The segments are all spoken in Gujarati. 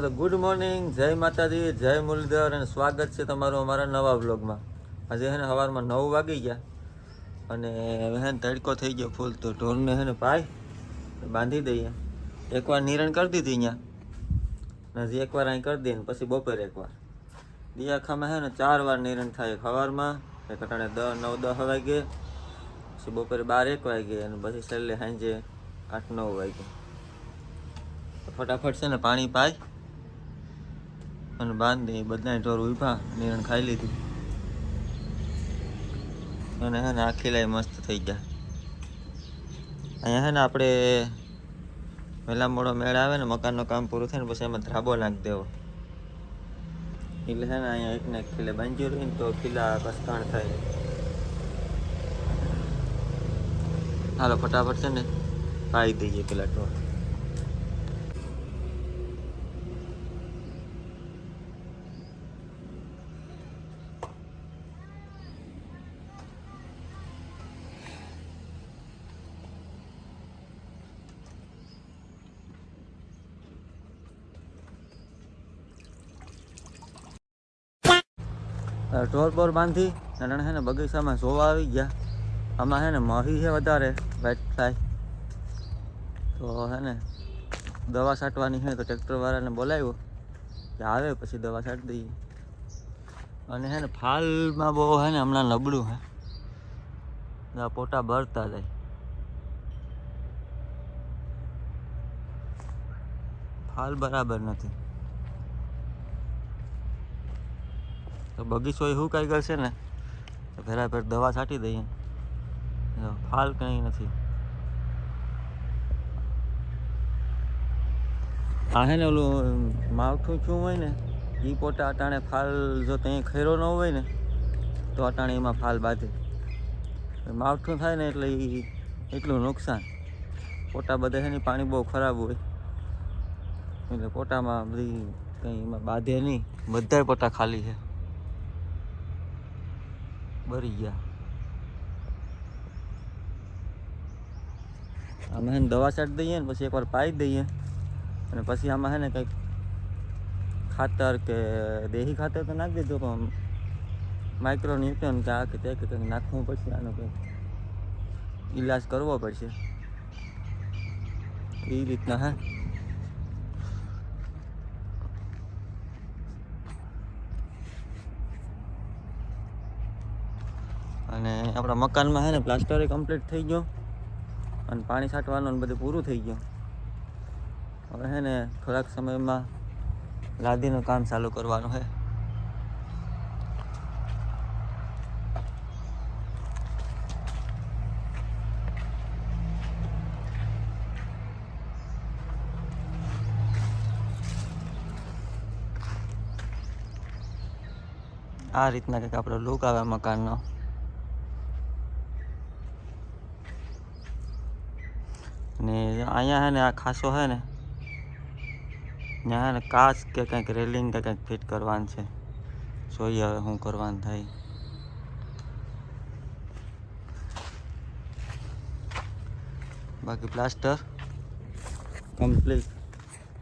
તો ગુડ મોર્નિંગ, જય માતાજી, જય મુરલીધર અને સ્વાગત છે તમારું અમારા નવા વ્લોગમાં. આજે હે ને સવારમાં 9 વાગી ગયા અને હે ને તડકો થઈ ગયો ફૂલ. તો ઢોરને હે ને પાય બાંધી દઈએ. એકવાર નિરણ કરી દીધી અહીંયા, હજી એકવાર અહીં કરી દઈએ ને પછી બપોરે એકવાર. દિયાખામાં હે ને 4 વાર નિરણ થાય. સવારમાં એક અટાણે 9-10 વાગે, પછી બપોરે 12-1 વાગે અને પછી છેલ્લે સાંજે 8-9 વાગે. ફટાફટ છે ને પાણી પાય અને બાંધી દઈએ. બધા ઢોર ઉભા નિરણ ખાઈ લીધું અને હે ને આખી લાઈ મસ્ત થઈ ગયા. અહીંયા હે ને આપણે વહેલા મોડો મેળ આવે ને મકાનનું કામ પૂરું થાય ને પછી એમાં ધ્રાબો નાખી દેવો. એટલે છે ને અહીંયા એકને એક ખીલે બાંધ્યું રહી ને તો ખીલા કસકાણ થાય. હાલો ફટાફટ છે ને પાઈ દઈએ પેલા ઢોર. ઢોર બોર બાંધી અને હે ને બગીચામાં જોવા આવી ગયા. આમાં હે ને મહી છે વધારે વેટ થાય તો હે ને દવા છાંટવાની છે. તો ટ્રેક્ટરવાળાને બોલાવ્યો કે આવે પછી દવા છાંટી દઈએ. અને હે ને ફાલમાં બહુ હે ને હમણાં નબળું હે, પોટા ભરતા જાય. ફાલ બરાબર નથી તો બગીચો એ શું કાંઈ કરશે ને તો ફેરા ફેર દવા છાંટી દઈએ. ફાલ કંઈ નથી. આ હે ને ઓલું માવઠું શું હોય ને એ પોટા અટાણે ફાલ જો ત્યાં ખેરો ન હોય ને તો અટાણે એમાં ફાલ બાંધે. માવઠું થાય ને એટલે એટલું નુકસાન. પોટા બધા છે ને પાણી બહુ ખરાબ હોય એટલે પોટામાં બધી કંઈ એમાં બાંધે નહીં. બધાય પોટા ખાલી છે, બરી ગયા. આમાં હે ને દવા છાંટી દઈએ ને પછી એકવાર પાઈ દઈએ અને પછી આમાં હે ને કંઈક ખાતર કે દેશી ખાતર તો નાખી દીધું પણ માઇક્રો ન્યુટ્રન કે આ કે તે કે કંઈક નાખવું પડશે. આનો કંઈક ઈલાજ કરવો પડશે એ રીતના. હે અને આપણા મકાનમાં હે ને પ્લાસ્ટર કમ્પ્લીટ થઈ ગયો અને પાણી છાંટવાનું બધું પૂરું થઈ ગયું. હવે હે ને થોડાક સમયમાં લાદીનું કામ ચાલુ કરવાનું છે. આ રીતના કંઈક આપણો લુક આવે મકાનનો. ને અહીંયા હે ને આ ખાસો હે ને ત્યાં હે ને કાચ કે કંઈક રેલિંગ કે કંઈક ફિટ કરવાનું છે. જોઈએ હવે શું કરવાનું થાય. બાકી પ્લાસ્ટર કમ્પ્લીટ.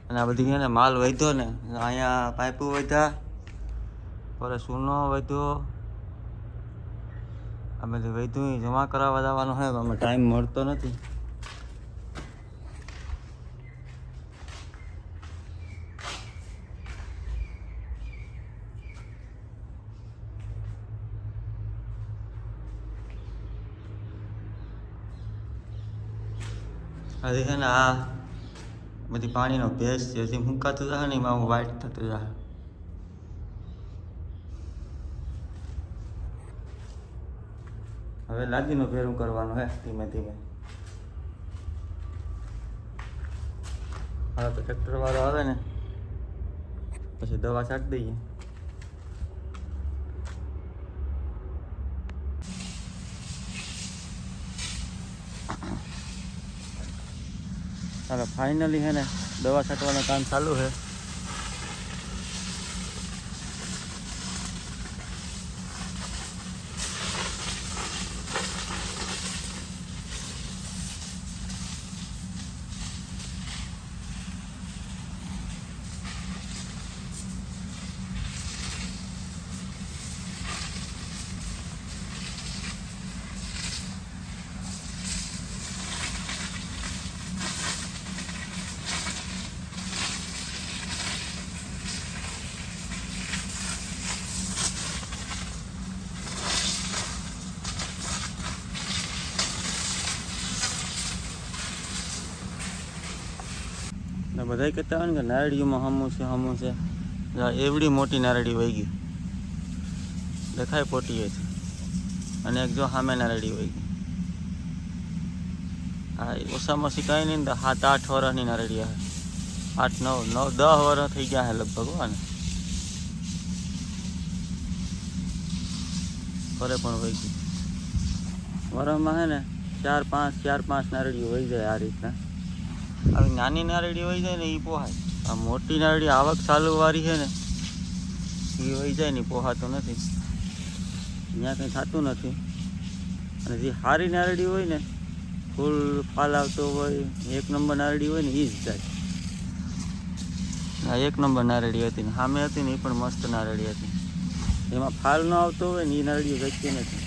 અને આ બધી હે ને માલ વધ્યો ને અહીંયા પાઇપો વધ્યા, પર સૂનો વધ્યો, આ બધું વધ્યું જમા કરાવવા જવાનું હોય આમાં ટાઈમ મળતો નથી. હજી છે ને આ બધી પાણીનો ભેજ છે, હજી મૂકાતું જાય ને એમાં વાઇટ થતું જાય. હવે લાદીનું ફેરું કરવાનું હે ધીમે ધીમે. હવે તો ટ્રેક્ટર વાળો આવે ને પછી દવા છાંટી દઈએ. હવે ફાઇનલી હે ને દવા છાંટવાનું કામ ચાલુ છે. બધા કહેતા હોય ને કે નારળીઓમાં હમું છે એવડી મોટી નારળી વહી ગઈ દેખાય પોટીએ છે અને એક જો સામે નારળી વહી ગઈ હા ઓછામાં ઓછી કાંઈ નહીં ને 7-8 વર્ષની નારળી આવે 8-9-10 વર્ષ થઈ ગયા છે લગભગ આને ફરે પણ વહી ગઈ વરસમાં છે ને 4-5 નારળીઓ વહી જાય આ રીતના આવી નાની નારળી વહી જાય ને એ પોહાય આ મોટી નારળી આવક ચાલુ વાળી છે ને એ વહી જાય ને પોહાતું નથી ત્યાં કંઈ થતું નથી અને જે સારી નારળી હોય ને ફૂલ ફાલ આવતો હોય 1 નંબર નારળી હોય ને એ જ જાય આ 1 નંબર નારળી હતી ને સામે હતી ને એ પણ મસ્ત નારળી હતી એમાં ફાલ ન આવતો હોય ને એ નારળીઓ જતી નથી